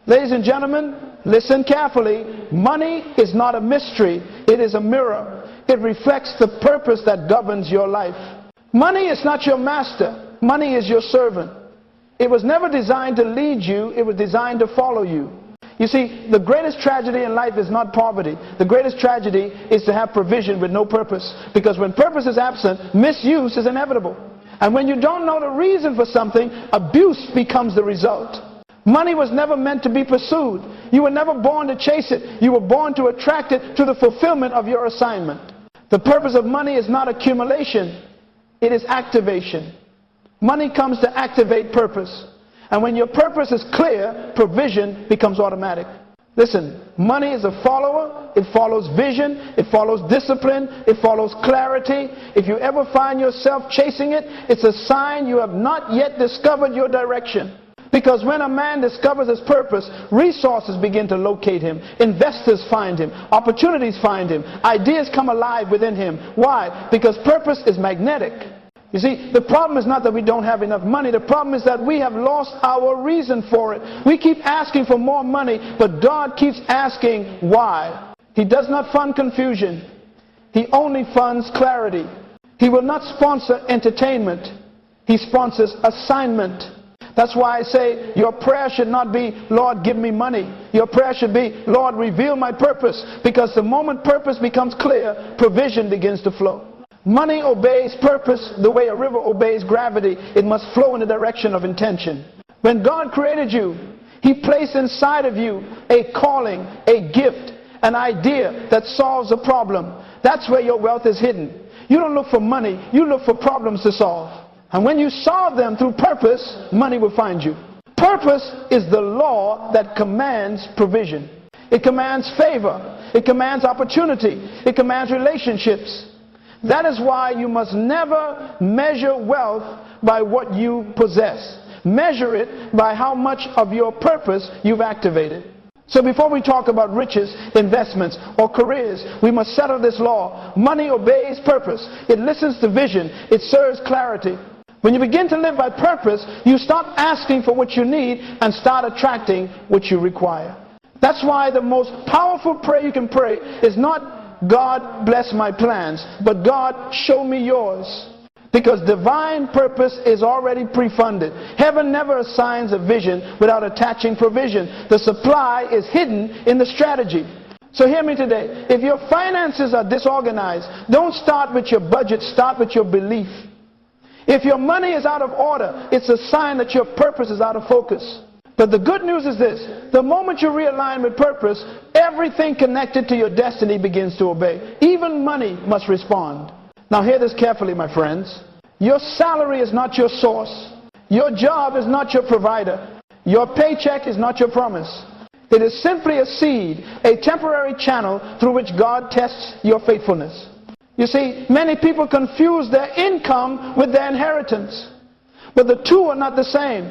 Ladies and gentlemen, listen carefully. Money is not a mystery. It is a mirror. It reflects the purpose that governs your life. Money is not your master. Money is your servant. It was never designed to lead you. It was designed to follow you. You see, the greatest tragedy in life is not poverty. The greatest tragedy is to have provision with no purpose. Because when purpose is absent, misuse is inevitable. And when you don't know the reason for something, abuse becomes the result. Money was never meant to be pursued. You were never born to chase it. You were born to attract it to the fulfillment of your assignment. The purpose of money is not accumulation. It is activation. Money comes to activate purpose. And when your purpose is clear, provision becomes automatic. Listen, money is a follower. It follows vision. It follows discipline. It follows clarity. If you ever find yourself chasing it, it's a sign you have not yet discovered your direction. Because when a man discovers his purpose, resources begin to locate him. Investors find him. Opportunities find him. Ideas come alive within him. Why? Because purpose is magnetic. You see, the problem is not that we don't have enough money. The problem is that we have lost our reason for it. We keep asking for more money, but God keeps asking why. He does not fund confusion. He only funds clarity. He will not sponsor entertainment. He sponsors assignment. That's why I say your prayer should not be, Lord, give me money. Your prayer should be, Lord, reveal my purpose. Because the moment purpose becomes clear, provision begins to flow. Money obeys purpose the way a river obeys gravity. It must flow in the direction of intention. When God created you, He placed inside of you a calling, a gift, an idea that solves a problem. That's where your wealth is hidden. You don't look for money, you look for problems to solve. And when you solve them through purpose, money will find you. Purpose is the law that commands provision. It commands favor. It commands opportunity. It commands relationships. That is why you must never measure wealth by what you possess. Measure it by how much of your purpose you've activated. So before we talk about riches, investments, or careers, we must settle this law. Money obeys purpose. It listens to vision. It serves clarity. When you begin to live by purpose, you stop asking for what you need and start attracting what you require. That's why the most powerful prayer you can pray is not, God bless my plans, but God show me yours. Because divine purpose is already pre-funded. Heaven never assigns a vision without attaching provision. The supply is hidden in the strategy. So hear me today. If your finances are disorganized, don't start with your budget, start with your belief. If your money is out of order, it's a sign that your purpose is out of focus. But the good news is this: the moment you realign with purpose, everything connected to your destiny begins to obey. Even money must respond. Now hear this carefully, my friends. Your salary is not your source. Your job is not your provider. Your paycheck is not your promise. It is simply a seed, a temporary channel through which God tests your faithfulness. You see, many people confuse their income with their inheritance. But the two are not the same.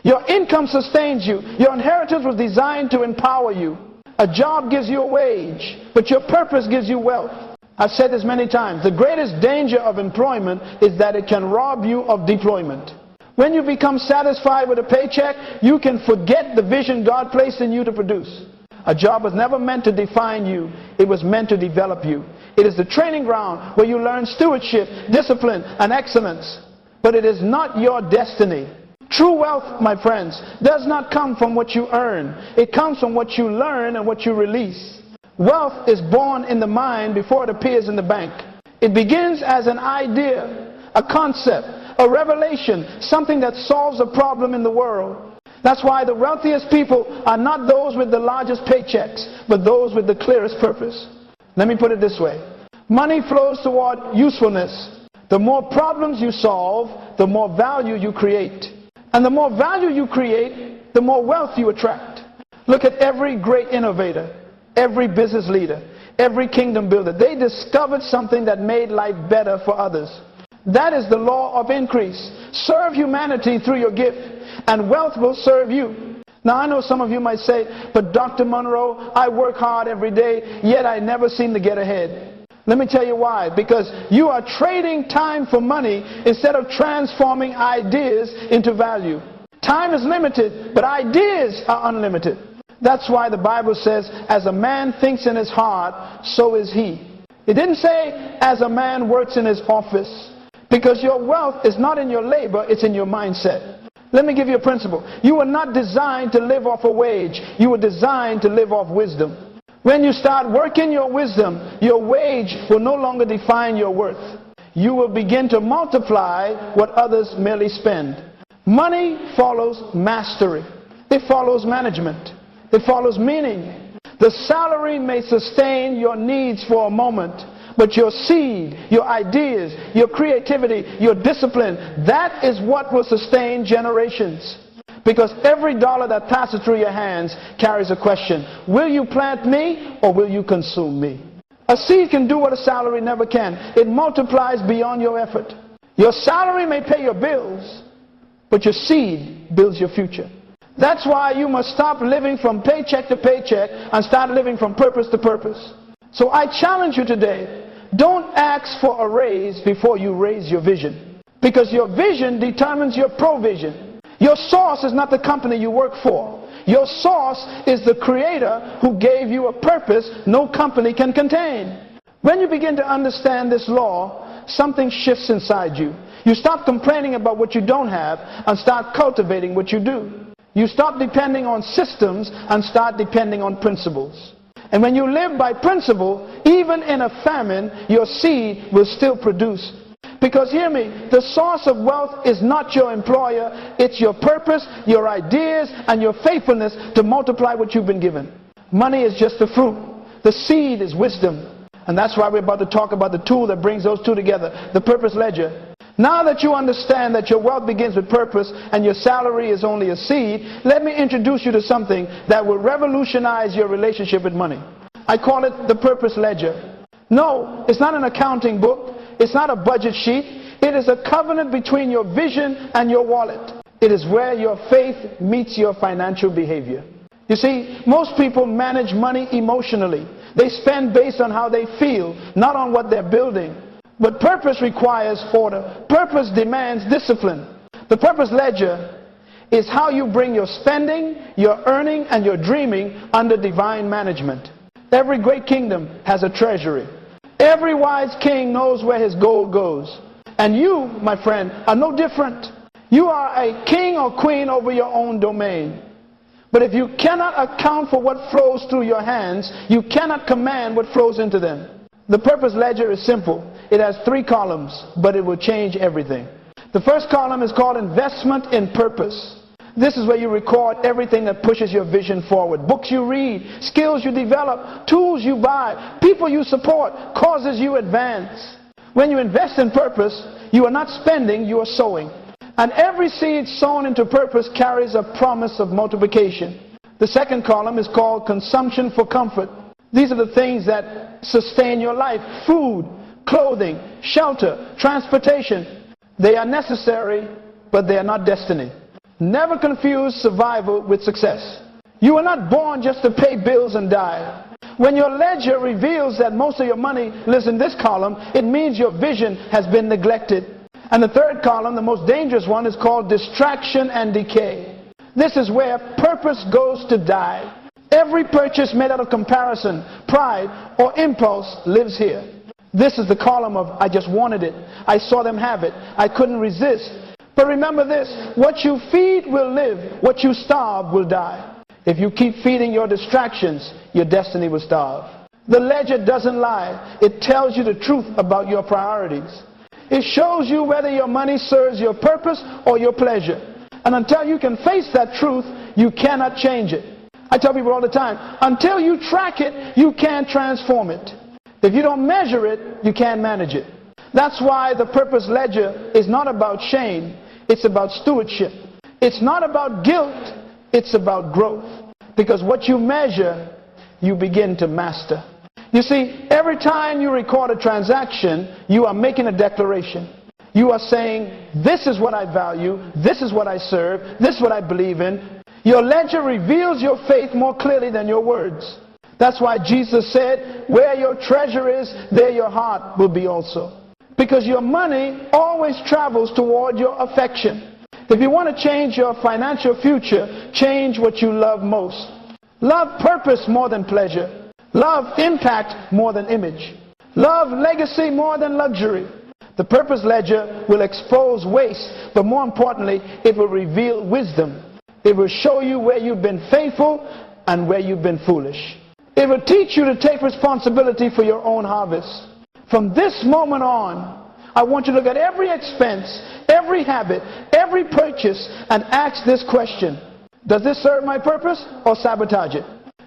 Your income sustains you. Your inheritance was designed to empower you. A job gives you a wage, but your purpose gives you wealth. I've said this many times. The greatest danger of employment is that it can rob you of deployment. When you become satisfied with a paycheck, you can forget the vision God placed in you to produce. A job was never meant to define you. It was meant to develop you. It is the training ground where you learn stewardship, discipline, and excellence. But it is not your destiny. True wealth, my friends, does not come from what you earn. It comes from what you learn and what you release. Wealth is born in the mind before it appears in the bank. It begins as an idea, a concept, a revelation, something that solves a problem in the world. That's why the wealthiest people are not those with the largest paychecks, but those with the clearest purpose. Let me put it this way. Money flows toward usefulness. The more problems you solve, the more value you create. And the more value you create, the more wealth you attract. Look at every great innovator, every business leader, every kingdom builder. They discovered something that made life better for others. That is the law of increase. Serve humanity through your gift, and wealth will serve you. Now I know some of you might say, but Dr. Munroe, I work hard every day, yet I never seem to get ahead. Let me tell you why. Because you are trading time for money instead of transforming ideas into value. Time is limited, but ideas are unlimited. That's why the Bible says, as a man thinks in his heart, so is he. It didn't say, as a man works in his office. Because your wealth is not in your labor, it's in your mindset. Let me give you a principle. You were not designed to live off a wage. You were designed to live off wisdom. When you start working your wisdom, your wage will no longer define your worth. You will begin to multiply what others merely spend. Money follows mastery. It follows management. It follows meaning. The salary may sustain your needs for a moment, but your seed, your ideas, your creativity, your discipline, that is what will sustain generations. Because every dollar that passes through your hands carries a question. Will you plant me or will you consume me? A seed can do what a salary never can. It multiplies beyond your effort. Your salary may pay your bills, but your seed builds your future. That's why you must stop living from paycheck to paycheck and start living from purpose to purpose. So I challenge you today, don't ask for a raise before you raise your vision. Because your vision determines your provision. Your source is not the company you work for. Your source is the Creator who gave you a purpose no company can contain. When you begin to understand this law, something shifts inside you. You stop complaining about what you don't have and start cultivating what you do. You stop depending on systems and start depending on principles. And when you live by principle, even in a famine, your seed will still produce. Because hear me, the source of wealth is not your employer, it's your purpose, your ideas, and your faithfulness to multiply what you've been given. Money is just the fruit. The seed is wisdom. And that's why we're about to talk about the tool that brings those two together, the purpose ledger. Now that you understand that your wealth begins with purpose and your salary is only a seed, let me introduce you to something that will revolutionize your relationship with money. I call it the purpose ledger. No, it's not an accounting book. It's not a budget sheet. It is a covenant between your vision and your wallet. It is where your faith meets your financial behavior. You see, most people manage money emotionally. They spend based on how they feel, not on what they're building. But purpose requires order. Purpose demands discipline. The purpose ledger is how you bring your spending, your earning, and your dreaming under divine management. Every great kingdom has a treasury. Every wise king knows where his gold goes. And you, my friend, are no different. You are a king or queen over your own domain. But if you cannot account for what flows through your hands, you cannot command what flows into them. The purpose ledger is simple. It has 3 columns, but it will change everything. The first column is called investment in purpose. This is where you record everything that pushes your vision forward. Books you read, skills you develop, tools you buy, people you support, causes you advance. When you invest in purpose, you are not spending, you are sowing. And every seed sown into purpose carries a promise of multiplication. The second column is called consumption for comfort. These are the things that sustain your life. Food, clothing, shelter, transportation. They are necessary, but they are not destiny. Never confuse survival with success. You are not born just to pay bills and die. When your ledger reveals that most of your money lives in this column, it means your vision has been neglected. And the third column, the most dangerous one, is called distraction and decay. This is where purpose goes to die. Every purchase made out of comparison, pride, or impulse lives here. This is the column of I just wanted it. I saw them have it. I couldn't resist. But remember this, what you feed will live, what you starve will die. If you keep feeding your distractions, your destiny will starve. The ledger doesn't lie. It tells you the truth about your priorities. It shows you whether your money serves your purpose or your pleasure. And until you can face that truth, you cannot change it. I tell people all the time, until you track it, you can't transform it. If you don't measure it, you can't manage it. That's why the purpose ledger is not about shame. It's about stewardship. It's not about guilt. It's about growth. Because what you measure, you begin to master. You see, every time you record a transaction, you are making a declaration. You are saying, this is what I value, this is what I serve, this is what I believe in. Your ledger reveals your faith more clearly than your words. That's why Jesus said, where your treasure is, there your heart will be also. Because your money always travels toward your affection. If you want to change your financial future, change what you love most. Love purpose more than pleasure. Love impact more than image. Love legacy more than luxury. The purpose ledger will expose waste, but more importantly, it will reveal wisdom. It will show you where you've been faithful and where you've been foolish. It will teach you to take responsibility for your own harvest. From this moment on, I want you to look at every expense, every habit, every purchase, and ask this question: does this serve my purpose or sabotage it?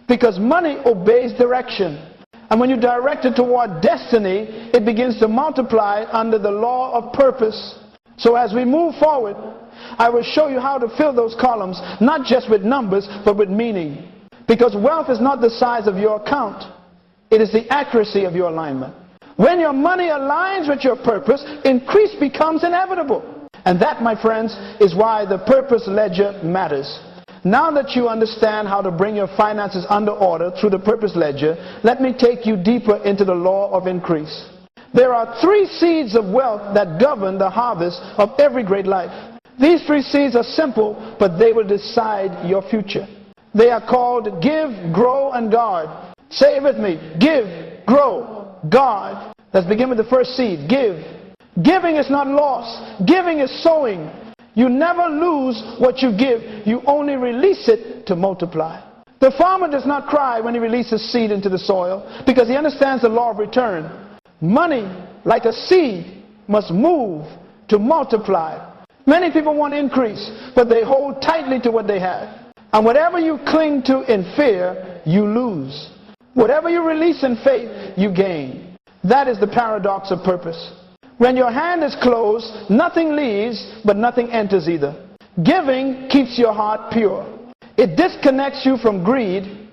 Because money obeys direction. And when you direct it toward destiny, it begins to multiply under the law of purpose. So as we move forward, I will show you how to fill those columns, not just with numbers, but with meaning. Because wealth is not the size of your account. It is the accuracy of your alignment. When your money aligns with your purpose, increase becomes inevitable. And that, my friends, is why the purpose ledger matters. Now that you understand how to bring your finances under order through the purpose ledger, let me take you deeper into the law of increase. There are 3 seeds of wealth that govern the harvest of every great life. These 3 seeds are simple, but they will decide your future. They are called give, grow, and guard. Say it with me: give, grow, guard. Let's begin with the first seed: give. Giving is not loss. Giving is sowing. You never lose what you give. You only release it to multiply. The farmer does not cry when he releases seed into the soil, because he understands the law of return. Money, like a seed, must move to multiply. Many people want increase, but they hold tightly to what they have. And whatever you cling to in fear, you lose. Whatever you release in faith, you gain. That is the paradox of purpose. When your hand is closed, nothing leaves, but nothing enters either. Giving keeps your heart pure. It disconnects you from greed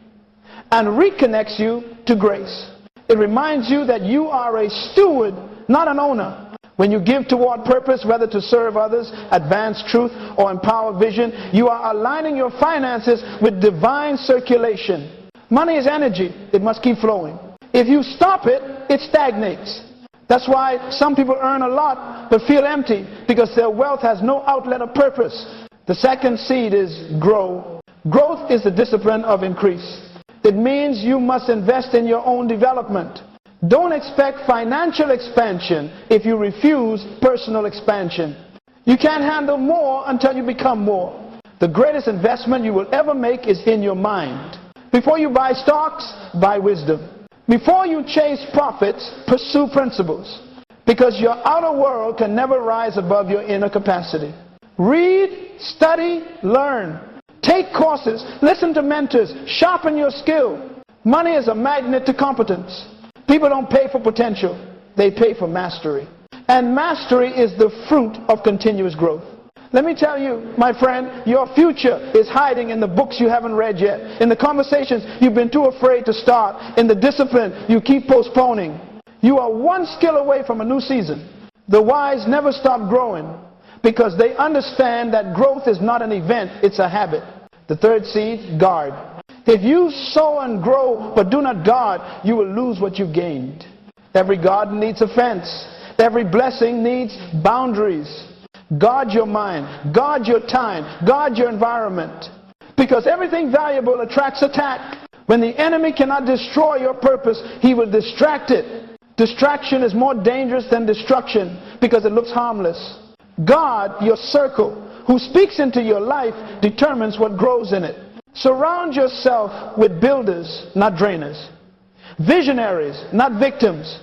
and reconnects you to grace. It reminds you that you are a steward, not an owner. When you give toward purpose, whether to serve others, advance truth, or empower vision, you are aligning your finances with divine circulation. Money is energy. It must keep flowing. If you stop it, it stagnates. That's why some people earn a lot but feel empty, because their wealth has no outlet of purpose. The second seed is grow. Growth is the discipline of increase. It means you must invest in your own development. Don't expect financial expansion if you refuse personal expansion. You can't handle more until you become more. The greatest investment you will ever make is in your mind. Before you buy stocks, buy wisdom. Before you chase profits, pursue principles. Because your outer world can never rise above your inner capacity. Read, study, learn. Take courses, listen to mentors, sharpen your skill. Money is a magnet to competence. People don't pay for potential, they pay for mastery. And mastery is the fruit of continuous growth. Let me tell you, my friend, your future is hiding in the books you haven't read yet, in the conversations you've been too afraid to start, in the discipline you keep postponing. You are one skill away from a new season. The wise never stop growing because they understand that growth is not an event, it's a habit. The third seed, guard. If you sow and grow but do not guard, you will lose what you gained. Every garden needs a fence. Every blessing needs boundaries. Guard your mind, guard your time, guard your environment. Because everything valuable attracts attack. When the enemy cannot destroy your purpose, he will distract it. Distraction is more dangerous than destruction because it looks harmless. God, your circle, who speaks into your life, determines what grows in it. Surround yourself with builders, not drainers. Visionaries, not victims.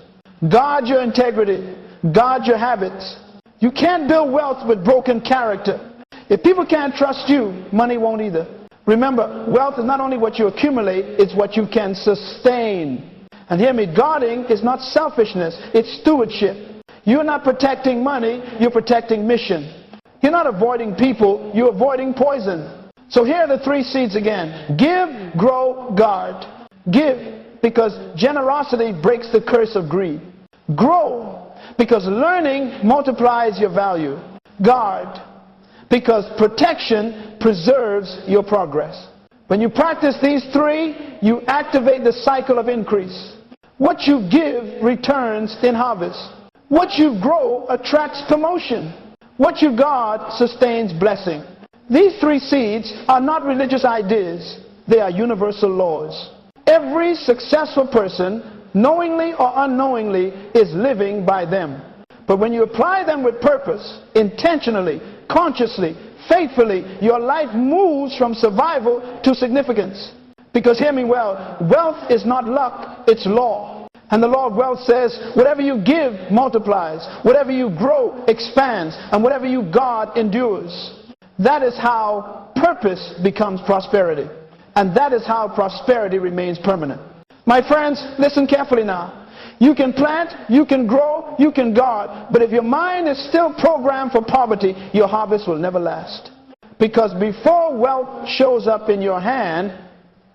Guard your integrity. Guard your habits. You can't build wealth with broken character. If people can't trust you, money won't either. Remember, wealth is not only what you accumulate, it's what you can sustain. And hear me, guarding is not selfishness, it's stewardship. You're not protecting money, you're protecting mission. You're not avoiding people, you're avoiding poison. So here are the three seeds again. Give, grow, guard. Give, because generosity breaks the curse of greed. Grow, because learning multiplies your value. Guard, because protection preserves your progress. When you practice these three, you activate the cycle of increase. What you give returns in harvest. What you grow attracts promotion. What you guard sustains blessing. These three seeds are not religious ideas. They are universal laws. Every successful person, knowingly or unknowingly, is living by them. But when you apply them with purpose, intentionally, consciously, faithfully, your life moves from survival to significance. Because hear me well, wealth is not luck, it's law. And the law of wealth says, whatever you give multiplies, whatever you grow expands, and whatever you guard endures. That is how purpose becomes prosperity. And that is how prosperity remains permanent. My friends, listen carefully now. You can plant, you can grow, you can guard, but if your mind is still programmed for poverty, your harvest will never last. Because before wealth shows up in your hand,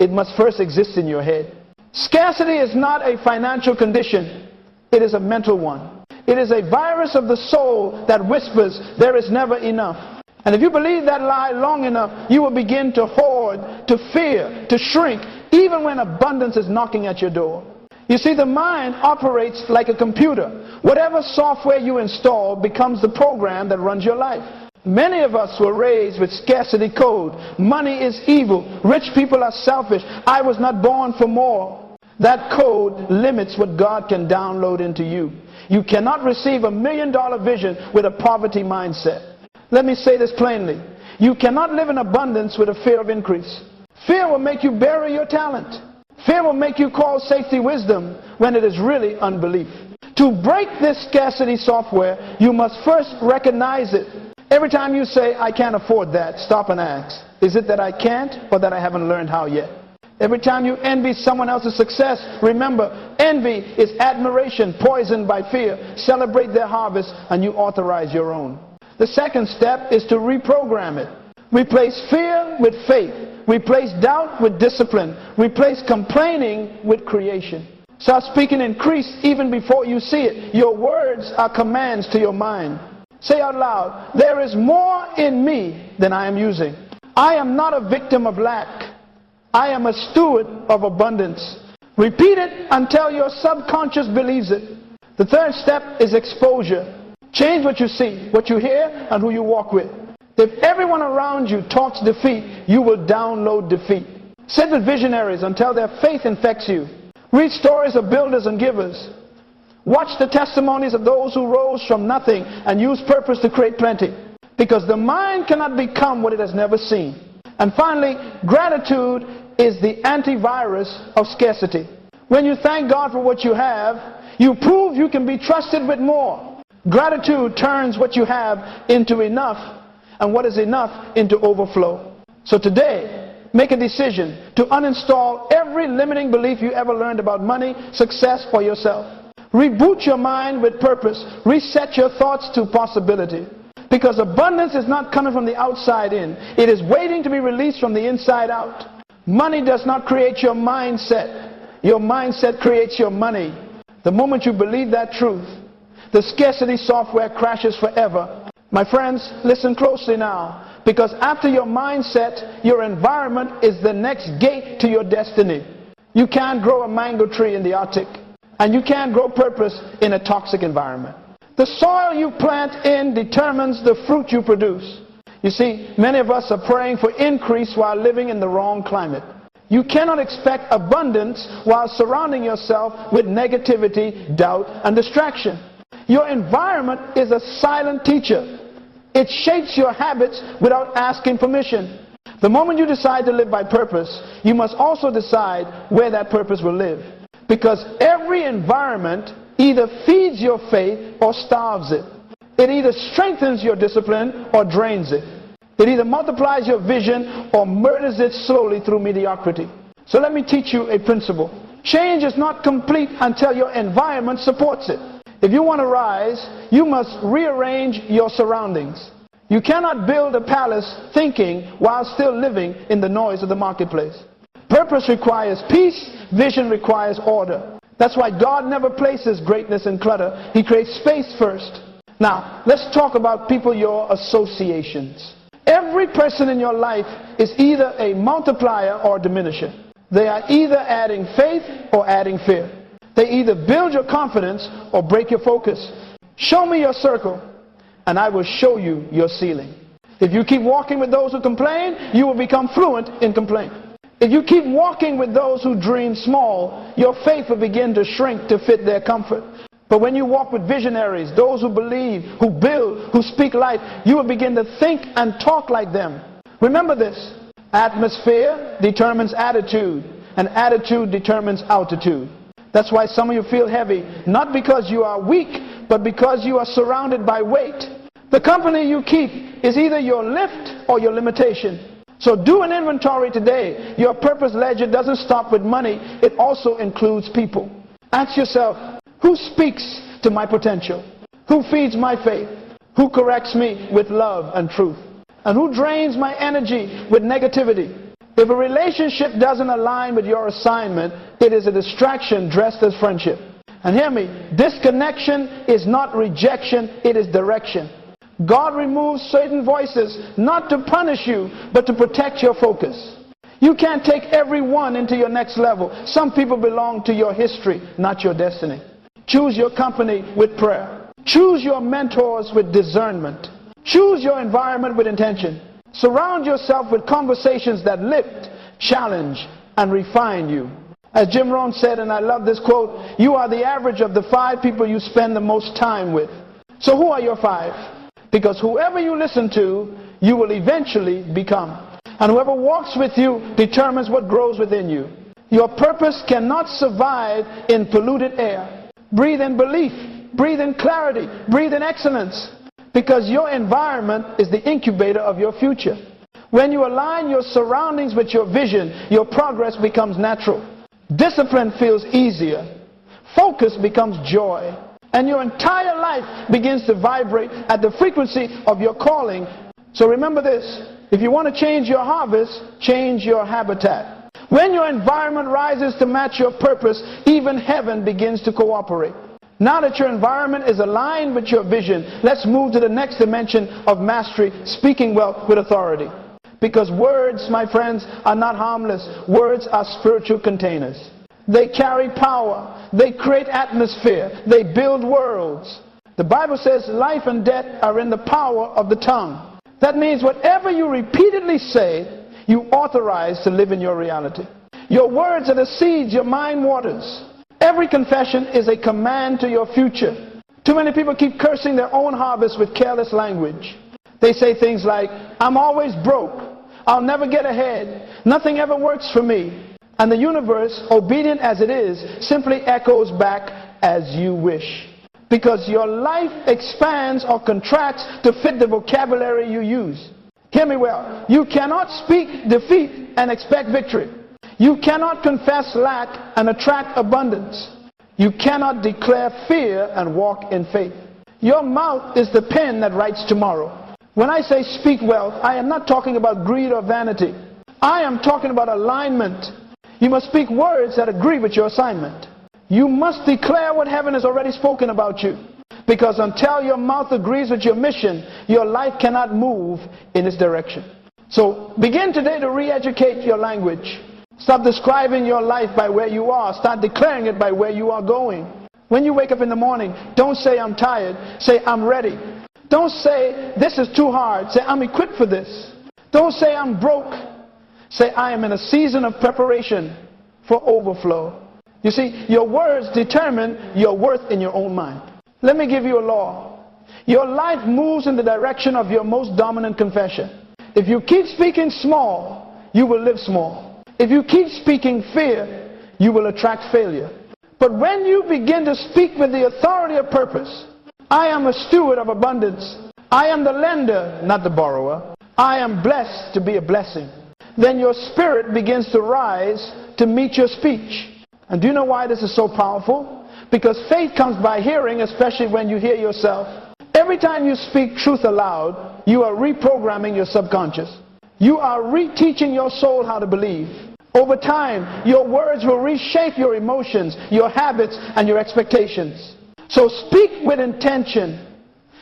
it must first exist in your head. Scarcity is not a financial condition, it is a mental one. It is a virus of the soul that whispers, there is never enough. And if you believe that lie long enough, you will begin to hoard, to fear, to shrink, even when abundance is knocking at your door. You see, the mind operates like a computer. Whatever software you install becomes the program that runs your life. Many of us were raised with scarcity code. Money is evil. Rich people are selfish. I was not born for more. That code limits what God can download into you. You cannot receive $1 million vision with a poverty mindset. Let me say this plainly. You cannot live in abundance with a fear of increase. Fear will make you bury your talent. Fear will make you call safety wisdom when it is really unbelief. To break this scarcity software, you must first recognize it. Every time you say, I can't afford that, stop and ask, is it that I can't or that I haven't learned how yet? Every time you envy someone else's success, remember, envy is admiration poisoned by fear. Celebrate their harvest and you authorize your own. The second step is to reprogram it. Replace fear with faith. Replace doubt with discipline. Replace complaining with creation. Start speaking increase even before you see it. Your words are commands to your mind. Say out loud, there is more in me than I am using. I am not a victim of lack. I am a steward of abundance. Repeat it until your subconscious believes it. The third step is exposure. Change what you see, what you hear, and who you walk with. If everyone around you talks defeat, you will download defeat. Sit with visionaries until their faith infects you. Read stories of builders and givers. Watch the testimonies of those who rose from nothing and used purpose to create plenty. Because the mind cannot become what it has never seen. And finally, gratitude is the antivirus of scarcity. When you thank God for what you have, you prove you can be trusted with more. Gratitude turns what you have into enough, and what is enough into overflow. So today, make a decision to uninstall every limiting belief you ever learned about money, success, or yourself. Reboot your mind with purpose. Reset your thoughts to possibility. Because abundance is not coming from the outside in. It is waiting to be released from the inside out. Money does not create your mindset. Your mindset creates your money. The moment you believe that truth, the scarcity software crashes forever. My friends, listen closely now. Because after your mindset, your environment is the next gate to your destiny. You can't grow a mango tree in the Arctic. And you can't grow purpose in a toxic environment. The soil you plant in determines the fruit you produce. You see, many of us are praying for increase while living in the wrong climate. You cannot expect abundance while surrounding yourself with negativity, doubt, and distraction. Your environment is a silent teacher. It shapes your habits without asking permission. The moment you decide to live by purpose, you must also decide where that purpose will live. Because every environment either feeds your faith or starves it. It either strengthens your discipline or drains it. It either multiplies your vision or murders it slowly through mediocrity. So let me teach you a principle. Change is not complete until your environment supports it. If you want to rise, you must rearrange your surroundings. You cannot build a palace thinking while still living in the noise of the marketplace. Purpose requires peace. Vision requires order. That's why God never places greatness in clutter. He creates space first. Now, let's talk about people, your associations. Every person in your life is either a multiplier or a diminisher. They are either adding faith or adding fear. They either build your confidence or break your focus. Show me your circle, and I will show you your ceiling. If you keep walking with those who complain, you will become fluent in complaint. If you keep walking with those who dream small, your faith will begin to shrink to fit their comfort. But when you walk with visionaries, those who believe, who build, who speak life, you will begin to think and talk like them. Remember this: atmosphere determines attitude, and attitude determines altitude. That's why some of you feel heavy, not because you are weak, but because you are surrounded by weight. The company you keep is either your lift or your limitation. So do an inventory today. Your purpose ledger doesn't stop with money. It also includes people. Ask yourself, who speaks to my potential? Who feeds my faith? Who corrects me with love and truth? And who drains my energy with negativity? If a relationship doesn't align with your assignment, it is a distraction dressed as friendship. And hear me, disconnection is not rejection, it is direction. God removes certain voices not to punish you, but to protect your focus. You can't take everyone into your next level. Some people belong to your history, not your destiny. Choose your company with prayer. Choose your mentors with discernment. Choose your environment with intention. Surround yourself with conversations that lift, challenge, and refine you. As Jim Rohn said, and I love this quote, you are the average of the 5 people you spend the most time with. So who are your 5? Because whoever you listen to, you will eventually become. And whoever walks with you determines what grows within you. Your purpose cannot survive in polluted air. Breathe in belief. Breathe in clarity. Breathe in excellence. Because your environment is the incubator of your future. When you align your surroundings with your vision, your progress becomes natural. Discipline feels easier. Focus becomes joy. And your entire life begins to vibrate at the frequency of your calling. So remember this: if you want to change your harvest, change your habitat. When your environment rises to match your purpose, even heaven begins to cooperate. Now that your environment is aligned with your vision, let's move to the next dimension of mastery, speaking wealth with authority. Because words, my friends, are not harmless. Words are spiritual containers. They carry power. They create atmosphere. They build worlds. The Bible says life and death are in the power of the tongue. That means whatever you repeatedly say, you authorize to live in your reality. Your words are the seeds your mind waters. Every confession is a command to your future. Too many people keep cursing their own harvest with careless language. They say things like, I'm always broke. I'll never get ahead. Nothing ever works for me. And the universe, obedient as it is, simply echoes back as you wish. Because your life expands or contracts to fit the vocabulary you use. Hear me well. You cannot speak defeat and expect victory. You cannot confess lack and attract abundance. You cannot declare fear and walk in faith. Your mouth is the pen that writes tomorrow. When I say speak wealth, I am not talking about greed or vanity. I am talking about alignment. You must speak words that agree with your assignment. You must declare what heaven has already spoken about you. Because until your mouth agrees with your mission, your life cannot move in its direction. So begin today to re-educate your language. Stop describing your life by where you are. Start declaring it by where you are going. When you wake up in the morning, don't say I'm tired. Say I'm ready. Don't say this is too hard. Say I'm equipped for this. Don't say I'm broke. Say I am in a season of preparation for overflow. You see, your words determine your worth in your own mind. Let me give you a law. Your life moves in the direction of your most dominant confession. If you keep speaking small, you will live small. If you keep speaking fear, you will attract failure. But when you begin to speak with the authority of purpose, I am a steward of abundance. I am the lender, not the borrower. I am blessed to be a blessing. Then your spirit begins to rise to meet your speech. And do you know why this is so powerful? Because faith comes by hearing, especially when you hear yourself. Every time you speak truth aloud, you are reprogramming your subconscious. You are reteaching your soul how to believe. Over time, your words will reshape your emotions, your habits, and your expectations. So speak with intention.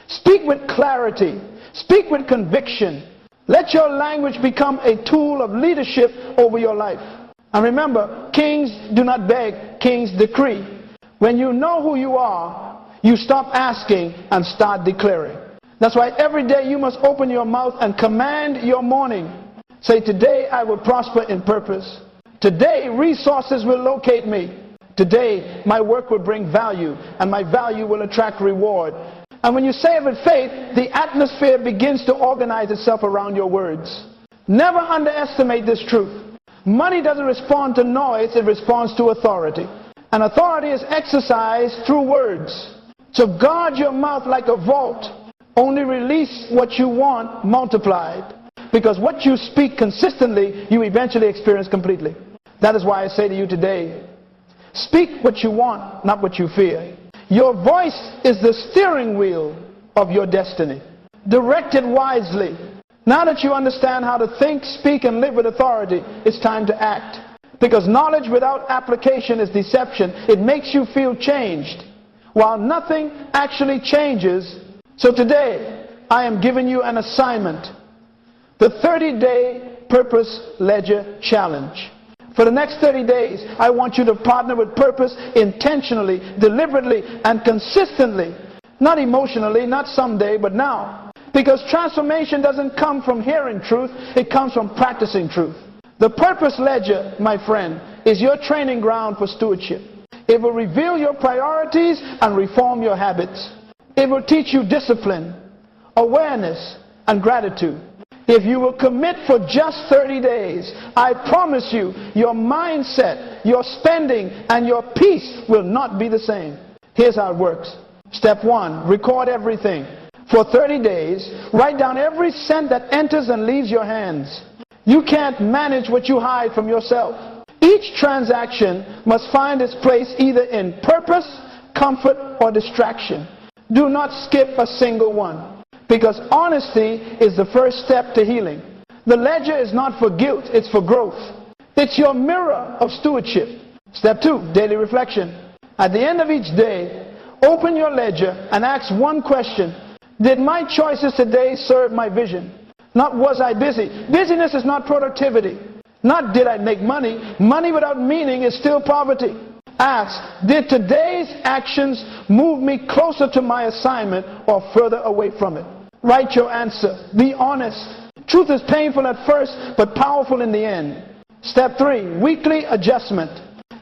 Speak with clarity. Speak with conviction. Let your language become a tool of leadership over your life. And remember, kings do not beg, kings decree. When you know who you are, you stop asking and start declaring. That's why every day you must open your mouth and command your morning. Say, today I will prosper in purpose. Today resources will locate me. Today my work will bring value, and my value will attract reward. And when you say it with faith, the atmosphere begins to organize itself around your words. Never underestimate this truth. Money doesn't respond to noise, it responds to authority. And authority is exercised through words. So guard your mouth like a vault. Only release what you want multiplied. Because what you speak consistently, you eventually experience completely. That is why I say to you today, speak what you want, not what you fear. Your voice is the steering wheel of your destiny. Direct it wisely. Now that you understand how to think, speak, and live with authority, it's time to act. Because knowledge without application is deception. It makes you feel changed, while nothing actually changes. So today, I am giving you an assignment. The 30-day Purpose Ledger Challenge. For the next 30 days, I want you to partner with purpose intentionally, deliberately, and consistently. Not emotionally, not someday, but now. Because transformation doesn't come from hearing truth, it comes from practicing truth. The Purpose Ledger, my friend, is your training ground for stewardship. It will reveal your priorities and reform your habits. It will teach you discipline, awareness, and gratitude. If you will commit for just 30 days, I promise you, your mindset, your spending, and your peace will not be the same. Here's how it works. Step 1, record everything. For 30 days, write down every cent that enters and leaves your hands. You can't manage what you hide from yourself. Each transaction must find its place either in purpose, comfort, or distraction. Do not skip a single one. Because honesty is the first step to healing. The ledger is not for guilt, it's for growth. It's your mirror of stewardship. Step 2, daily reflection. At the end of each day, open your ledger and ask one question. Did my choices today serve my vision? Not was I busy. Busyness is not productivity. Not did I make money. Money without meaning is still poverty. Ask, did today's actions move me closer to my assignment or further away from it? Write your answer. Be honest. Truth is painful at first, but powerful in the end. Step 3, weekly adjustment.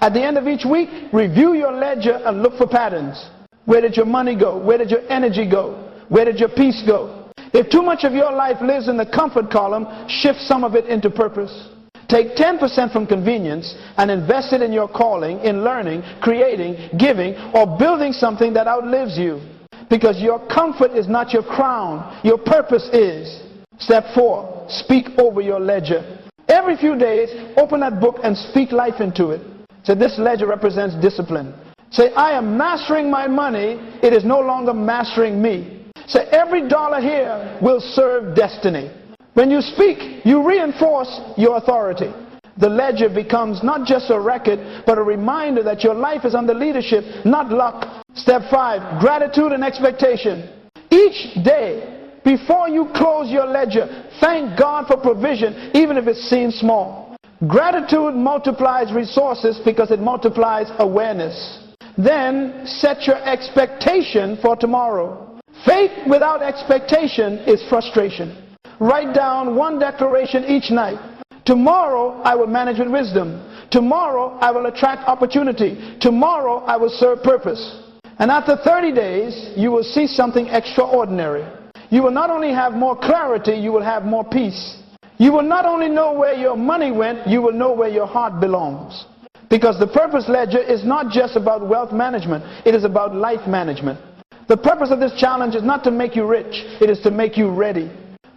At the end of each week, review your ledger and look for patterns. Where did your money go? Where did your energy go? Where did your peace go? If too much of your life lives in the comfort column, shift some of it into purpose. Take 10% from convenience and invest it in your calling, in learning, creating, giving, or building something that outlives you. Because your comfort is not your crown. Your purpose is. Step 4, speak over your ledger. Every few days, open that book and speak life into it. So this ledger represents discipline. Say, I am mastering my money. It is no longer mastering me. Say, every dollar here will serve destiny. When you speak, you reinforce your authority. The ledger becomes not just a record, but a reminder that your life is under leadership, not luck. Step 5, gratitude and expectation. Each day, before you close your ledger, thank God for provision, even if it seems small. Gratitude multiplies resources because it multiplies awareness. Then set your expectation for tomorrow. Faith without expectation is frustration. Write down one declaration each night. Tomorrow I will manage with wisdom. Tomorrow I will attract opportunity. Tomorrow I will serve purpose. And after 30 days, you will see something extraordinary. You will not only have more clarity, you will have more peace. You will not only know where your money went, you will know where your heart belongs. Because the purpose ledger is not just about wealth management, it is about life management. The purpose of this challenge is not to make you rich, it is to make you ready.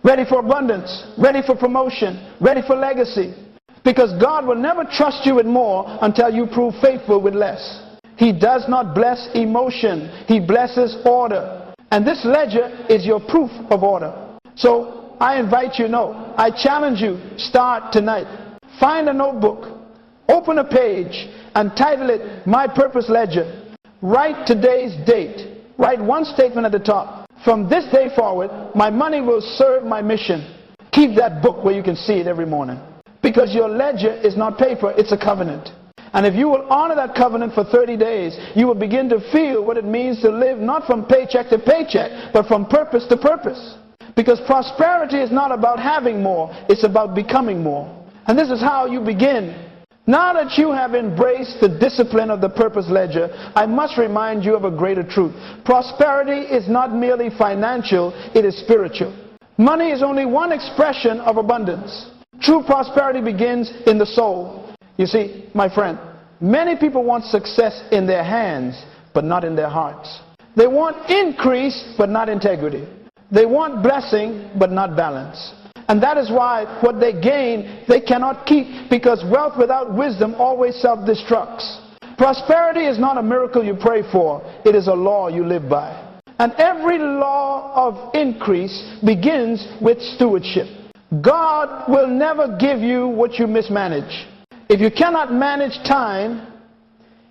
Ready for abundance, ready for promotion, ready for legacy. Because God will never trust you with more until you prove faithful with less. He does not bless emotion, He blesses order. And this ledger is your proof of order. So I invite you, I challenge you, start tonight. Find a notebook, open a page, and title it, My Purpose Ledger. Write today's date. Write one statement at the top. From this day forward, my money will serve my mission. Keep that book where you can see it every morning. Because your ledger is not paper, it's a covenant. And if you will honor that covenant for 30 days, you will begin to feel what it means to live not from paycheck to paycheck, but from purpose to purpose. Because prosperity is not about having more, it's about becoming more. And this is how you begin. Now that you have embraced the discipline of the purpose ledger, I must remind you of a greater truth. Prosperity is not merely financial, it is spiritual. Money is only one expression of abundance. True prosperity begins in the soul. You see, my friend, many people want success in their hands, but not in their hearts. They want increase, but not integrity. They want blessing, but not balance. And that is why what they gain, they cannot keep, because wealth without wisdom always self-destructs. Prosperity is not a miracle you pray for. It is a law you live by. And every law of increase begins with stewardship. God will never give you what you mismanage. If you cannot manage time,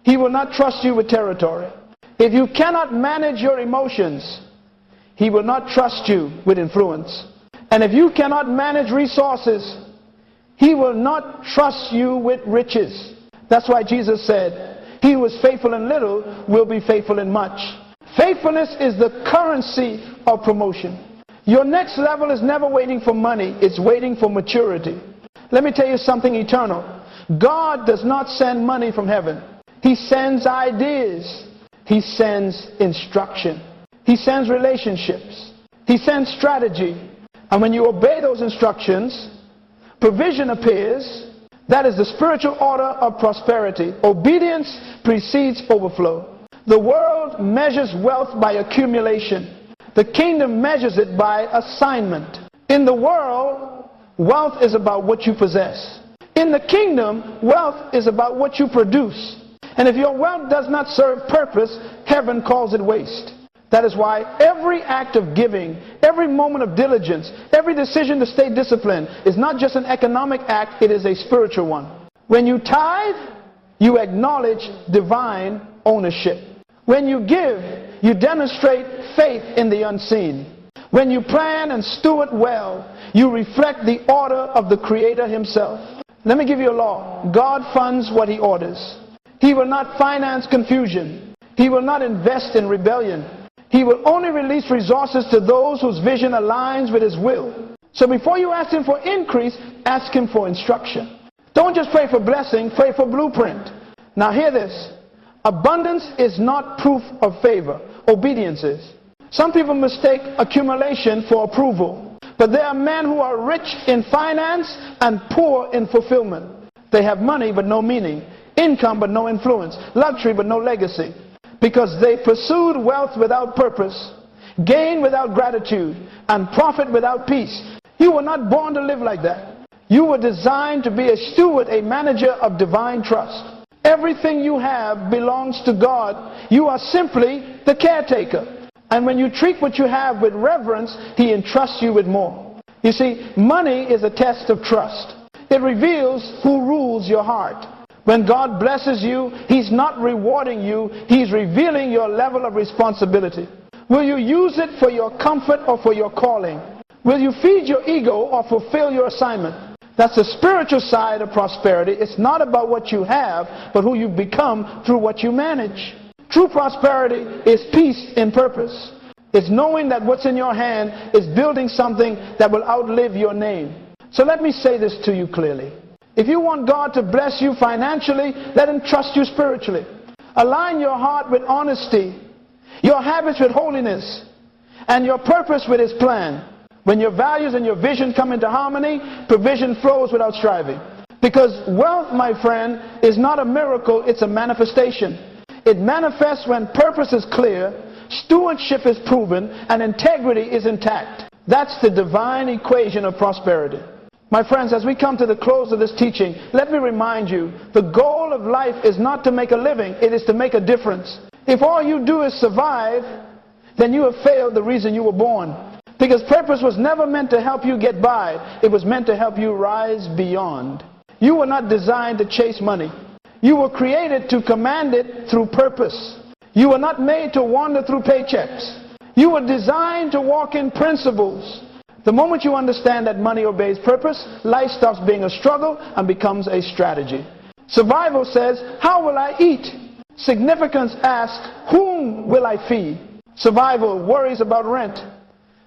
He will not trust you with territory. If you cannot manage your emotions, He will not trust you with influence. And if you cannot manage resources, He will not trust you with riches. That's why Jesus said, he who is faithful in little will be faithful in much. Faithfulness is the currency of promotion. Your next level is never waiting for money, it's waiting for maturity. Let me tell you something eternal. God does not send money from heaven. He sends ideas. He sends instruction. He sends relationships. He sends strategy. And when you obey those instructions, provision appears. That is the spiritual order of prosperity. Obedience precedes overflow. The world measures wealth by accumulation. The kingdom measures it by assignment. In the world, wealth is about what you possess. In the kingdom, wealth is about what you produce. And if your wealth does not serve purpose, heaven calls it waste. That is why every act of giving, every moment of diligence, every decision to stay disciplined is not just an economic act, it is a spiritual one. When you tithe, you acknowledge divine ownership. When you give, you demonstrate faith in the unseen. When you plan and steward well, you reflect the order of the Creator Himself. Let me give you a law. God funds what He orders. He will not finance confusion. He will not invest in rebellion. He will only release resources to those whose vision aligns with His will. So before you ask Him for increase, ask Him for instruction. Don't just pray for blessing, pray for blueprint. Now hear this. Abundance is not proof of favor. Obedience is. Some people mistake accumulation for approval. But there are men who are rich in finance and poor in fulfillment. They have money but no meaning, income but no influence, luxury but no legacy. Because they pursued wealth without purpose, gain without gratitude, and profit without peace. You were not born to live like that. You were designed to be a steward, a manager of divine trust. Everything you have belongs to God. You are simply the caretaker. And when you treat what you have with reverence, He entrusts you with more. You see, money is a test of trust. It reveals who rules your heart. When God blesses you, He's not rewarding you, He's revealing your level of responsibility. Will you use it for your comfort or for your calling? Will you feed your ego or fulfill your assignment? That's the spiritual side of prosperity. It's not about what you have, but who you become through what you manage. True prosperity is peace in purpose. It's knowing that what's in your hand is building something that will outlive your name. So let me say this to you clearly. If you want God to bless you financially, let Him trust you spiritually. Align your heart with honesty, your habits with holiness, and your purpose with His plan. When your values and your vision come into harmony, provision flows without striving. Because wealth, my friend, is not a miracle, it's a manifestation. It manifests when purpose is clear, stewardship is proven, and integrity is intact. That's the divine equation of prosperity. My friends, as we come to the close of this teaching, let me remind you, the goal of life is not to make a living, it is to make a difference. If all you do is survive, then you have failed the reason you were born. Because purpose was never meant to help you get by, it was meant to help you rise beyond. You were not designed to chase money. You were created to command it through purpose. You were not made to wander through paychecks. You were designed to walk in principles. The moment you understand that money obeys purpose, life stops being a struggle and becomes a strategy. Survival says, how will I eat? Significance asks, whom will I feed? Survival worries about rent.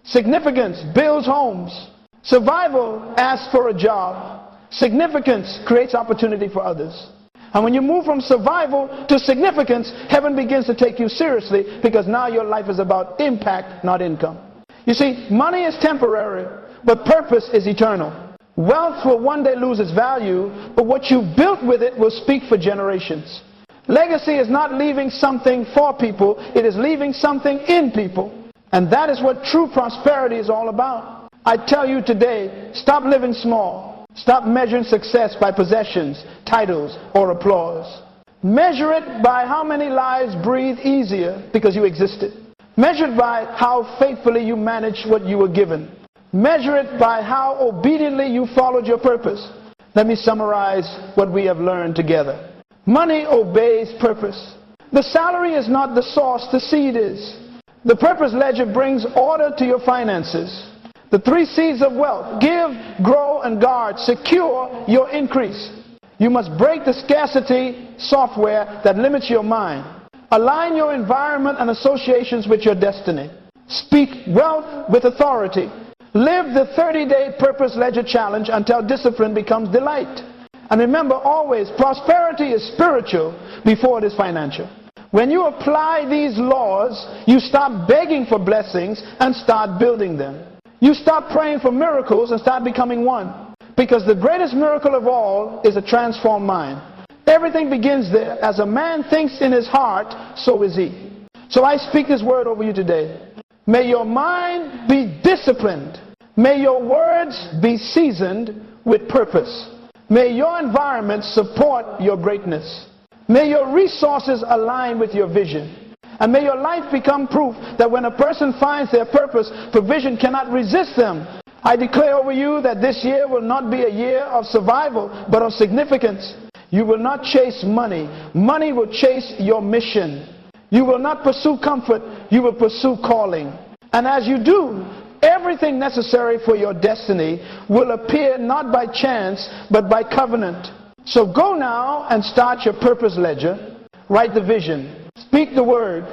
Significance builds homes. Survival asks for a job. Significance creates opportunity for others. And when you move from survival to significance, heaven begins to take you seriously, because now your life is about impact, not income. You see, money is temporary, but purpose is eternal. Wealth will one day lose its value, but what you built with it will speak for generations. Legacy is not leaving something for people, it is leaving something in people. And that is what true prosperity is all about. I tell you today, stop living small. Stop measuring success by possessions, titles, or applause. Measure it by how many lives breathe easier because you existed. Measure it by how faithfully you managed what you were given. Measure it by how obediently you followed your purpose. Let me summarize what we have learned together. Money obeys purpose. The salary is not the source, the seed is. The purpose ledger brings order to your finances. The 3 C's of wealth: give, grow, and guard. Secure your increase. You must break the scarcity software that limits your mind. Align your environment and associations with your destiny. Speak wealth with authority. Live the 30-day purpose ledger challenge until discipline becomes delight. And remember always, prosperity is spiritual before it is financial. When you apply these laws, you stop begging for blessings and start building them. You stop praying for miracles and start becoming one. Because the greatest miracle of all is a transformed mind. Everything begins there. As a man thinks in his heart, so is he. So I speak this word over you today. May your mind be disciplined. May your words be seasoned with purpose. May your environment support your greatness. May your resources align with your vision. And may your life become proof that when a person finds their purpose, provision cannot resist them. I declare over you that this year will not be a year of survival, but of significance. You will not chase money. Money will chase your mission. You will not pursue comfort. You will pursue calling. And as you do, everything necessary for your destiny will appear not by chance, but by covenant. So go now and start your purpose ledger. Write the vision. Speak the word.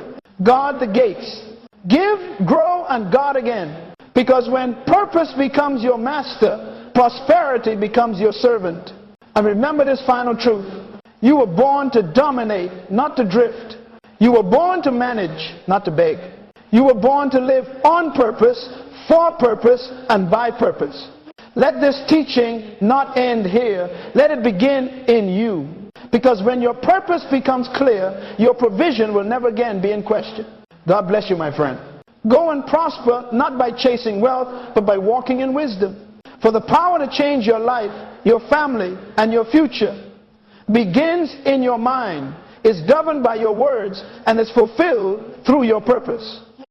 Guard the gates. Give, grow, and guard again. Because when purpose becomes your master, prosperity becomes your servant. And remember this final truth. You were born to dominate, not to drift. You were born to manage, not to beg. You were born to live on purpose, for purpose, and by purpose. Let this teaching not end here. Let it begin in you. Because when your purpose becomes clear, your provision will never again be in question. God bless you, my friend. Go and prosper, not by chasing wealth, but by walking in wisdom. For the power to change your life, your family, and your future begins in your mind, is governed by your words, and is fulfilled through your purpose.